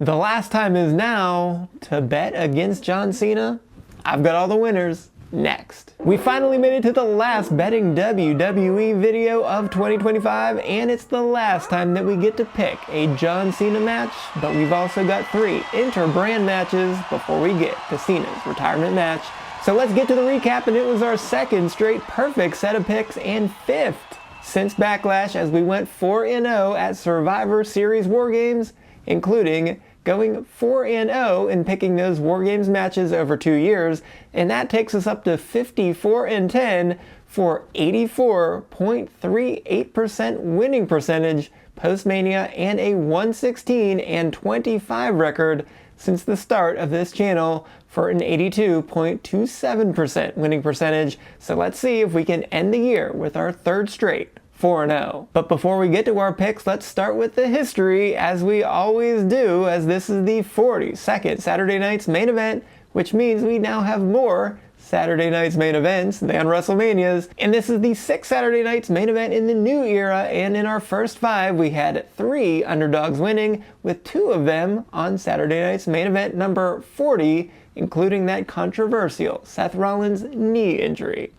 The last time is now to bet against John Cena. I've got all the winners next. We finally made it to the last Betting WWE video of 2025, and it's the last time that we get to pick a John Cena match, but we've also got 3 inter-brand matches before we get to Cena's retirement match. So let's get to the recap, and it was our second straight perfect set of picks and 5th since BackLash, as we went 4-0 at Survivor Series War Games, including going 4-0 in picking those War Games matches over 2 years, and that takes us up to 54-10 for 84.38% winning percentage post-Mania and a 116-25 record since the start of this channel for an 82.27% winning percentage. So let's see if we can end the year with our 3rd straight 4-0. But before we get to our picks, let's start with the history, as we always do, as this is the 42nd Saturday Night's main event, which means we now have more Saturday Night's main events than WrestleMania's. And this is the 6th Saturday Night's main event in the new era, and in our first 5, we had 3 underdogs winning, with 2 of them on Saturday Night's main event number 40, including that controversial Seth Rollins knee injury.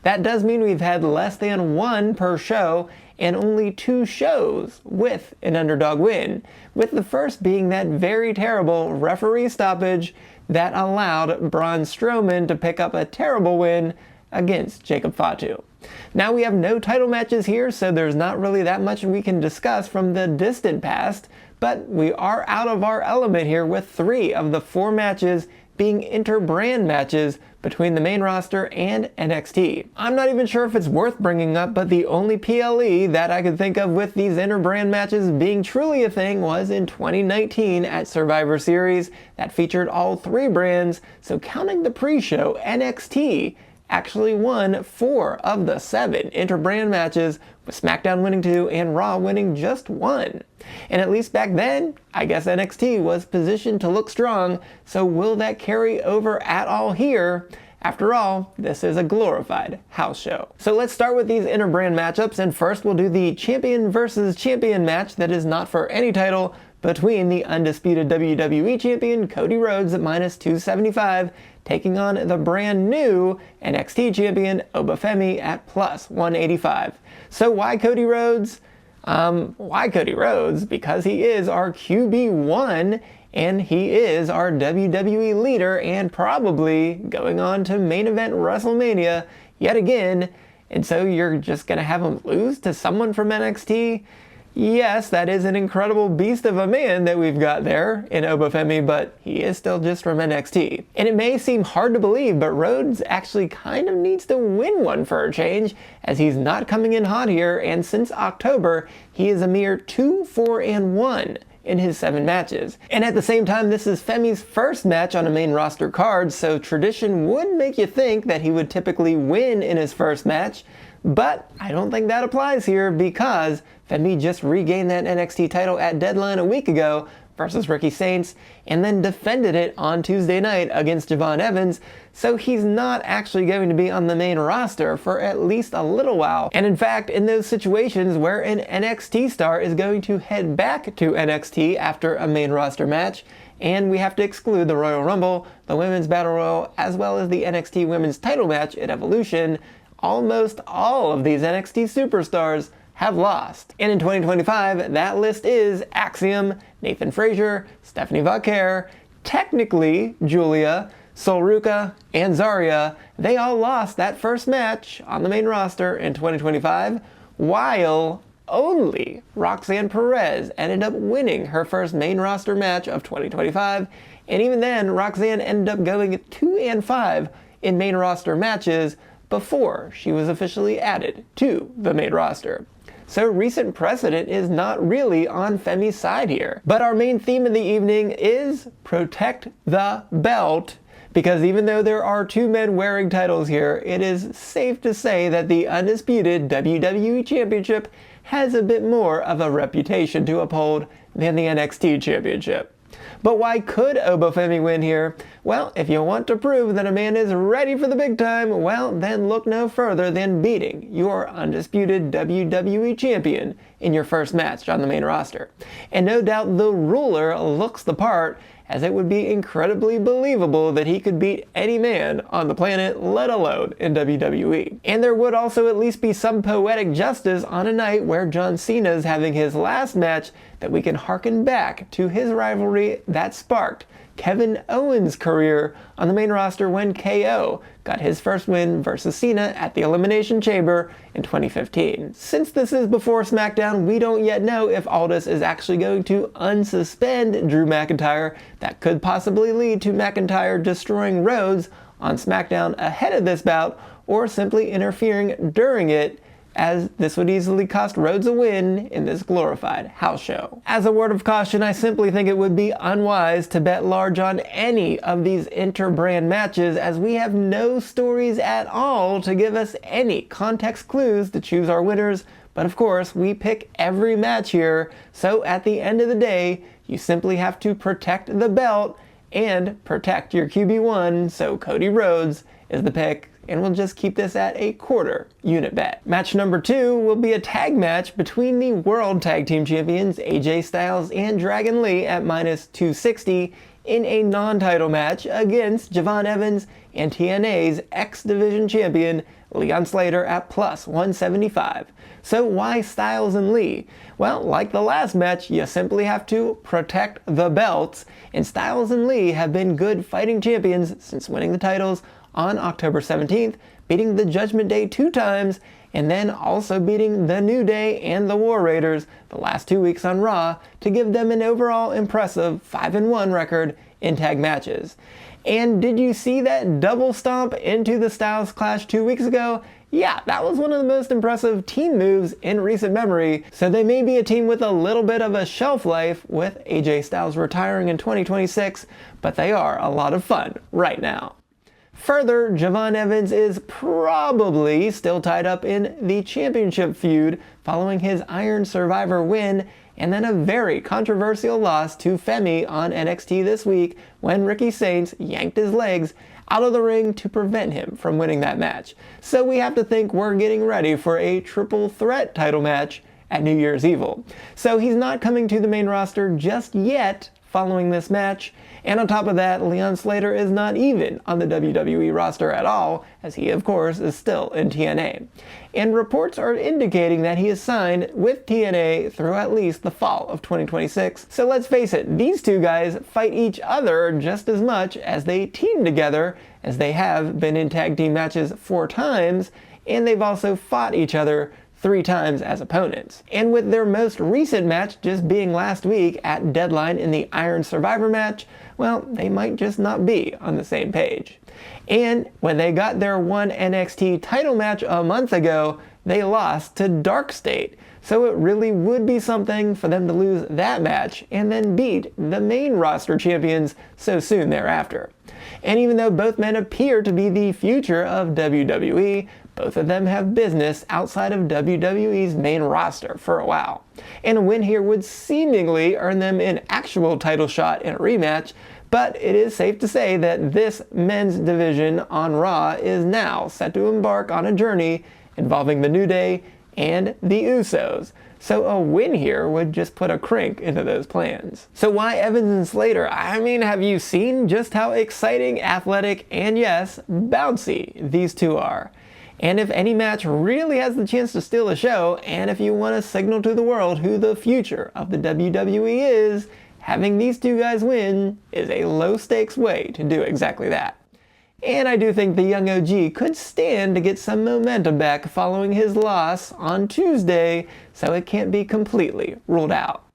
That does mean we've had less than 1 per show, and only 2 shows with an underdog win, with the first being that very terrible referee stoppage that allowed Braun Strowman to pick up a terrible win against Jacob Fatu. Now we have no title matches here, so there's not really that much we can discuss from the distant past, but we are out of our element here with 3 of the 4 matches being inter-brand matches between the main roster and NXT. I'm not even sure if it's worth bringing up, but the only PLE that I could think of with these inter-brand matches being truly a thing was in 2019 at Survivor Series that featured all 3 brands, so counting the pre-show, NXT actually won 4 of the 7 inter-brand matches, with SmackDown winning 2 and Raw winning just 1. And at least back then, I guess NXT was positioned to look strong, so will that carry over at all here? After all, this is a glorified house show. So let's start with these inter-brand matchups, and first we'll do the champion versus champion match that is not for any title, between the undisputed WWE champion Cody Rhodes at -275 taking on the brand new NXT champion Femi at +185. So why Cody Rhodes? Why Cody Rhodes? Because he is our QB1 and he is our WWE leader and probably going on to main event WrestleMania yet again. And so you're just gonna have him lose to someone from NXT? Yes, that is an incredible beast of a man that we've got there in Femi, but he is still just from NXT. And it may seem hard to believe, but Rhodes actually kind of needs to win one for a change, as he's not coming in hot here, and since October, he is a mere 2-4-1 in his 7 matches. And at the same time, this is Femi's first match on a main roster card, so tradition would make you think that he would typically win in his first match, but I don't think that applies here, because Femi just regained that NXT title at Deadline a week ago versus Ricky Saints, and then defended it on Tuesday night against Javon Evans, so he's not actually going to be on the main roster for at least a little while. And in fact, in those situations where an NXT star is going to head back to NXT after a main roster match, and we have to exclude the Royal Rumble, the Women's Battle Royal, as well as the NXT Women's title match at Evolution, almost all of these NXT superstars have lost. And in 2025, that list is Axiom, Nathan Frazier, Stephanie Vauquer, technically Julia, Ruca, and Zarya. They all lost that first match on the main roster in 2025, while only Roxanne Perez ended up winning her first main roster match of 2025, and even then, Roxanne ended up going 2-5 in main roster matches before she was officially added to the main roster. So recent precedent is not really on Femi's side here. But our main theme of the evening is protect the belt, because even though there are 2 men wearing titles here, it is safe to say that the undisputed WWE Championship has a bit more of a reputation to uphold than the NXT Championship. But why could Femi win here? Well, if you want to prove that a man is ready for the big time, well, then look no further than beating your undisputed WWE champion in your first match on the main roster. And no doubt the ruler looks the part, as it would be incredibly believable that he could beat any man on the planet, let alone in WWE. And there would also at least be some poetic justice on a night where John Cena is having his last match that we can harken back to his rivalry that sparked Kevin Owens' career on the main roster when KO got his first win versus Cena at the Elimination Chamber in 2015. Since this is before SmackDown, we don't yet know if Aldis is actually going to unsuspend Drew McIntyre. That could possibly lead to McIntyre destroying Rhodes on SmackDown ahead of this bout, or simply interfering during it, as this would easily cost Rhodes a win in this glorified house show. As a word of caution, I simply think it would be unwise to bet large on any of these inter-brand matches, as we have no stories at all to give us any context clues to choose our winners. But of course, we pick every match here, so at the end of the day, you simply have to protect the belt and protect your QB1, so Cody Rhodes is the pick, and we'll just keep this at a quarter unit bet. Match number 2 will be a tag match between the World Tag Team Champions AJ Styles and Dragon Lee at -260 in a non-title match against Javon Evans and TNA's X-Division champion Leon Slater at +175. So why Styles and Lee? Well, like the last match, you simply have to protect the belts, and Styles and Lee have been good fighting champions since winning the titles on October 17th, beating the Judgment Day 2 times, and then also beating the New Day and the War Raiders the last 2 weeks on Raw to give them an overall impressive 5-1 record in tag matches. And did you see that double stomp into the Styles Clash 2 weeks ago? Yeah, that was one of the most impressive team moves in recent memory, so they may be a team with a little bit of a shelf life with AJ Styles retiring in 2026, but they are a lot of fun right now. Further, Javon Evans is probably still tied up in the championship feud following his Iron Survivor win, and then a very controversial loss to Femi on NXT this week when Ricky Saints yanked his legs out of the ring to prevent him from winning that match. So we have to think we're getting ready for a triple threat title match at New Year's Evil. So he's not coming to the main roster just yet following this match. And on top of that, Leon Slater is not even on the WWE roster at all, as he of course is still in TNA. And reports are indicating that he is signed with TNA through at least the fall of 2026. So let's face it, these two guys fight each other just as much as they team together, as they have been in tag team matches 4 times, and they've also fought each other 3 times as opponents. And with their most recent match just being last week at Deadline in the Iron Survivor match, well, they might just not be on the same page. And when they got their one NXT title match a month ago, they lost to Dark State. So it really would be something for them to lose that match and then beat the main roster champions so soon thereafter. And even though both men appear to be the future of WWE, both of them have business outside of WWE's main roster for a while. And a win here would seemingly earn them an actual title shot in a rematch, but it is safe to say that this men's division on Raw is now set to embark on a journey involving the New Day and the Usos. So a win here would just put a crank into those plans. So why Evans and Slater? I mean, have you seen just how exciting, athletic, and yes, bouncy these two are? And if any match really has the chance to steal a show, and if you want to signal to the world who the future of the WWE is, having these two guys win is a low-stakes way to do exactly that. And I do think the young OG could stand to get some momentum back following his loss on Tuesday, so it can't be completely ruled out.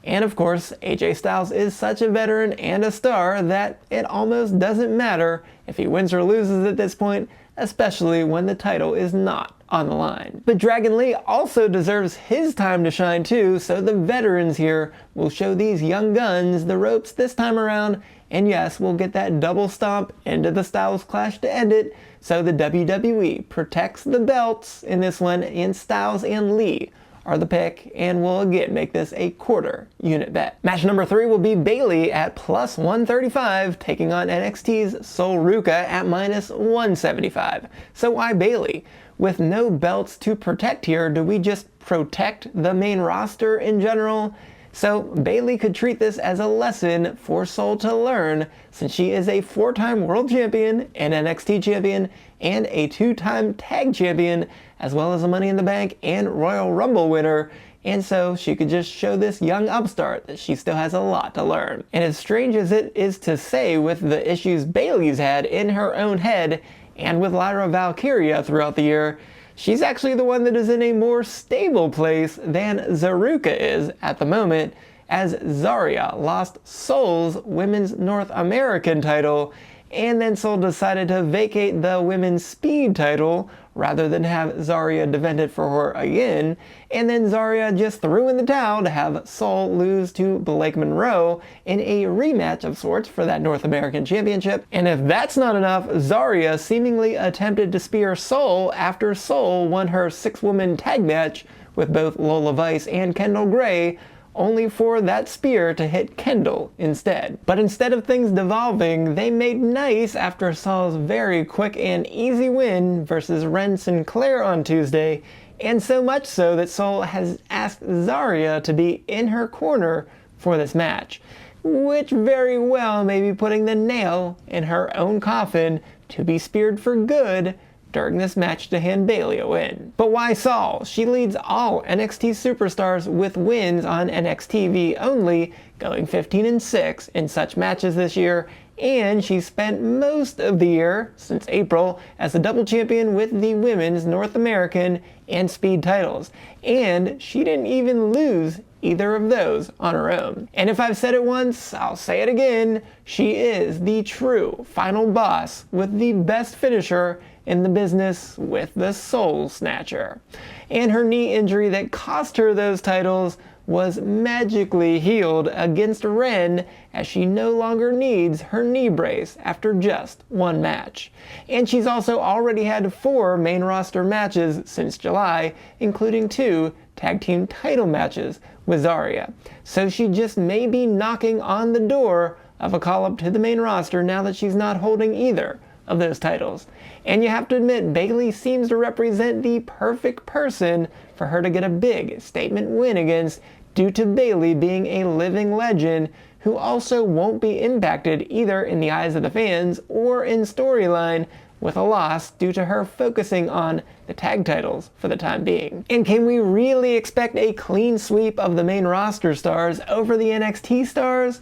And of course, AJ Styles is such a veteran and a star that it almost doesn't matter if he wins or loses at this point, especially when the title is not on the line. But Dragon Lee also deserves his time to shine too, so the veterans here will show these young guns the ropes this time around, and yes, we'll get that double stomp into the Styles Clash to end it, so the WWE protects the belts in this one, and Styles and Lee are the pick, and we'll again make this a quarter unit bet. Match number 3 will be Bayley at plus 135, taking on NXT's Sol Ruca at minus 175. So why Bayley? With no belts to protect here, do we just protect the main roster in general? So Bayley could treat this as a lesson for Sol to learn, since she is a 4-time world champion, an NXT champion, and a 2-time tag champion, as well as a Money in the Bank and Royal Rumble winner, and so she could just show this young upstart that she still has a lot to learn. And as strange as it is to say, with the issues Bayley's had in her own head and with Lyra Valkyria throughout the year, she's actually the one that is in a more stable place than Ruca is at the moment, as Zarya lost Sol's Women's North American title, and then Sol decided to vacate the Women's Speed title rather than have Zarya defend it for her again, and then Zarya just threw in the towel to have Sol lose to Blake Monroe in a rematch of sorts for that North American Championship. And if that's not enough, Zarya seemingly attempted to spear Sol after Sol won her 6-woman tag match with both Lola Vice and Kendall Gray, only for that spear to hit Kendall instead. But instead of things devolving, they made nice after Sol's very quick and easy win versus Ren Sinclair on Tuesday, and so much so that Sol has asked Zarya to be in her corner for this match, which very well may be putting the nail in her own coffin to be speared for good during this match to hand Bayley a win. But why Sol? She leads all NXT superstars with wins on NXTV only, going 15-6 in such matches this year, and she spent most of the year, since April, as a double champion with the Women's North American and Speed titles, and she didn't even lose either of those on her own. And if I've said it once, I'll say it again, she is the true final boss with the best finisher in the business, with the Soul Snatcher. And her knee injury that cost her those titles was magically healed against Ren, as she no longer needs her knee brace after just one match. And she's also already had 4 main roster matches since July, including 2 tag team title matches with Zarya. So she just may be knocking on the door of a call up to the main roster now that she's not holding either of those titles. And you have to admit, Bayley seems to represent the perfect person for her to get a big statement win against, due to Bayley being a living legend who also won't be impacted either in the eyes of the fans or in storyline with a loss due to her focusing on the tag titles for the time being. And can we really expect a clean sweep of the main roster stars over the NXT stars?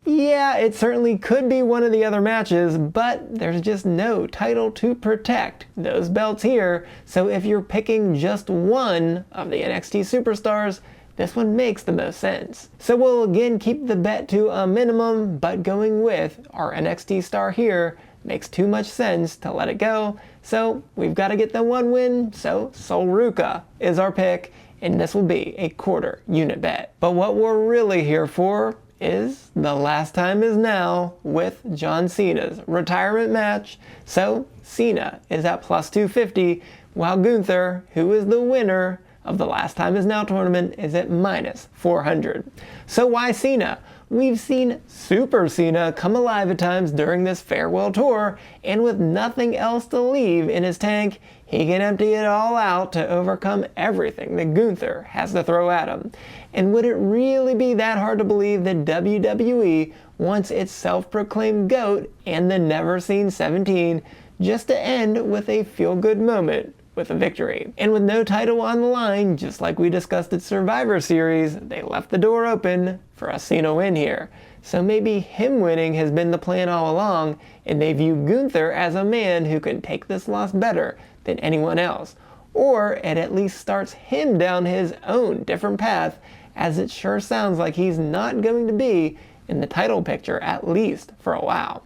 Yeah, it certainly could be one of the other matches, but there's just no title to protect those belts here, so if you're picking just one of the NXT superstars, this one makes the most sense. So we'll again keep the bet to a minimum, but going with our NXT star here makes too much sense to let it go, so we've got to get the one win, so Sol Ruca is our pick, and this will be a quarter unit bet. But what we're really here for is the last time is now with John Cena's retirement match. So Cena is at plus 250, while Gunther, who is the winner of the Last Time Is Now tournament, is at minus 400. So why Cena? We've seen Super Cena come alive at times during this farewell tour, and with nothing else to leave in his tank, he can empty it all out to overcome everything that Gunther has to throw at him. And would it really be that hard to believe that WWE wants its self-proclaimed GOAT and the never-seen 17 just to end with a feel-good moment with a victory? And with no title on the line, just like we discussed at Survivor Series, they left the door open for a Cena win here. So maybe him winning has been the plan all along, and they view Gunther as a man who can take this loss better than anyone else. Or it at least starts him down his own different path, as it sure sounds like he's not going to be in the title picture, at least for a while.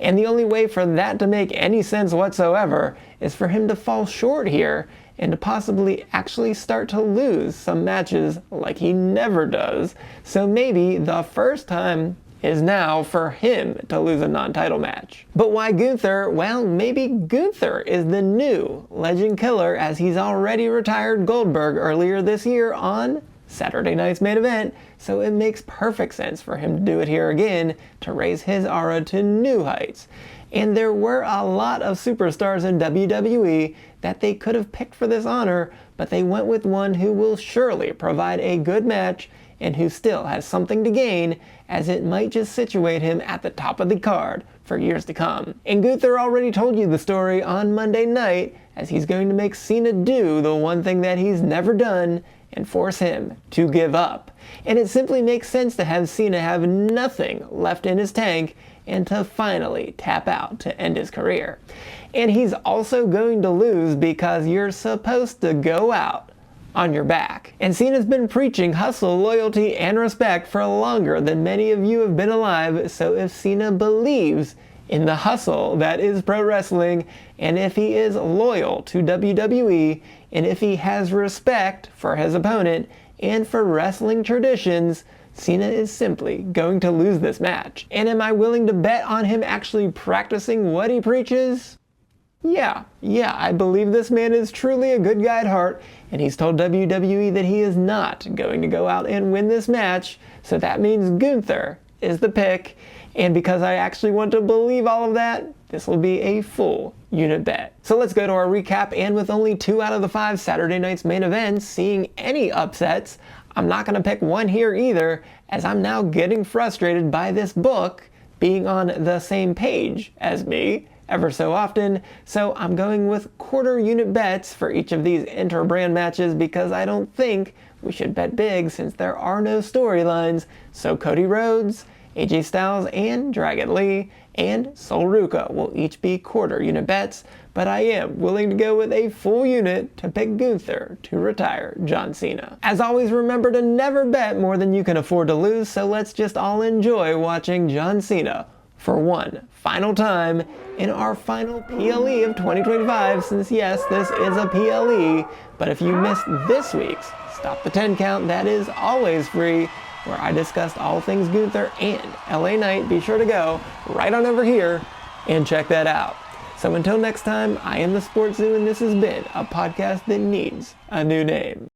And the only way for that to make any sense whatsoever is for him to fall short here and to possibly actually start to lose some matches like he never does. So maybe the first time is now for him to lose a non-title match. But why Gunther? Well, maybe Gunther is the new legend killer, as he's already retired Goldberg earlier this year on Saturday night's main event, so it makes perfect sense for him to do it here again to raise his aura to new heights. And there were a lot of superstars in WWE that they could have picked for this honor, but they went with one who will surely provide a good match and who still has something to gain, as it might just situate him at the top of the card for years to come. And Gunther already told you the story on Monday night, as he's going to make Cena do the one thing that he's never done and force him to give up. And it simply makes sense to have Cena have nothing left in his tank and to finally tap out to end his career. And he's also going to lose because you're supposed to go out on your back. And Cena's been preaching hustle, loyalty, and respect for longer than many of you have been alive, so if Cena believes in the hustle that is pro wrestling, and if he is loyal to WWE, and if he has respect for his opponent and for wrestling traditions, Cena is simply going to lose this match. And am I willing to bet on him actually practicing what he preaches? Yeah, I believe this man is truly a good guy at heart, and he's told WWE that he is not going to go out and win this match, so that means Gunther is the pick. And because I actually want to believe all of that, this will be a full unit bet. So let's go to our recap, and with only 2 out of the 5 Saturday night's main events seeing any upsets, I'm not going to pick one here either, as I'm now getting frustrated by this book being on the same page as me ever so often, so I'm going with quarter unit bets for each of these inter-brand matches because I don't think we should bet big since there are no storylines. So Cody Rhodes, AJ Styles, and Dragon Lee, and Sol Ruca will each be quarter unit bets, but I am willing to go with a full unit to pick Gunther to retire John Cena. As always, remember to never bet more than you can afford to lose, so let's just all enjoy watching John Cena for one final time in our final PLE of 2025, since yes, this is a PLE, but if you missed this week's Stop the 10 Count, that is always free, where I discussed all things Gunther and LA Knight, be sure to go right on over here and check that out. So until next time, I am the SportsZu, and this has been a podcast that needs a new name.